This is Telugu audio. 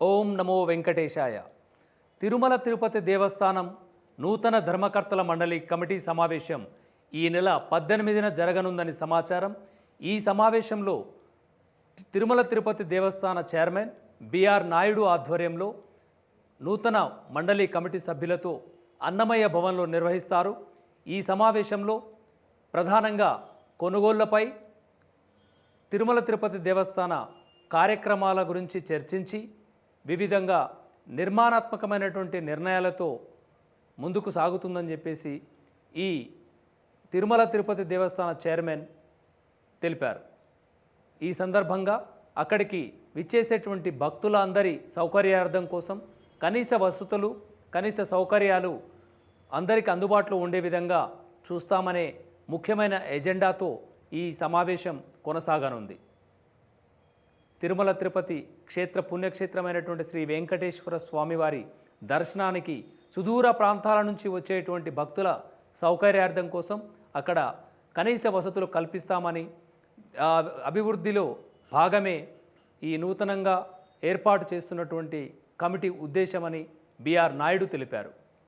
ఓం నమో వెంకటేశాయ. తిరుమల తిరుపతి దేవస్థానం నూతన ధర్మకర్తల మండలి కమిటీ సమావేశం ఈ నెల 18న జరగనుందని సమాచారం. ఈ సమావేశంలో తిరుమల తిరుపతి దేవస్థాన చైర్మన్ బిఆర్ నాయుడు ఆధ్వర్యంలో నూతన మండలి కమిటీ సభ్యులతో అన్నమయ్య భవన్లో నిర్వహిస్తారు. ఈ సమావేశంలో ప్రధానంగా కొనుగోళ్లపై, తిరుమల తిరుపతి దేవస్థాన కార్యక్రమాల గురించి చర్చించి వివిధంగా నిర్మాణాత్మకమైనటువంటి నిర్ణయాలతో ముందుకు సాగుతుందని చెప్పేసి ఈ తిరుమల తిరుపతి దేవస్థాన చైర్మన్ తెలిపారు. ఈ సందర్భంగా అక్కడికి విచ్చేసేటువంటి భక్తుల అందరి సౌకర్యార్థం కోసం కనీస వసతులు, కనీస సౌకర్యాలు అందరికీ అందుబాటులో ఉండే విధంగా చూస్తామనే ముఖ్యమైన ఎజెండాతో ఈ సమావేశం కొనసాగనుంది. తిరుమల తిరుపతి క్షేత్ర పుణ్యక్షేత్రమైనటువంటి శ్రీ వెంకటేశ్వర స్వామివారి దర్శనానికి సుదూర ప్రాంతాల నుంచి వచ్చేటువంటి భక్తుల సౌకర్యార్థం కోసం అక్కడ కనీస వసతులు కల్పిస్తామని, అభివృద్ధిలో భాగమే ఈ నూతనంగా ఏర్పాటు చేస్తున్నటువంటి కమిటీ ఉద్దేశమని బిఆర్ నాయుడు తెలిపారు.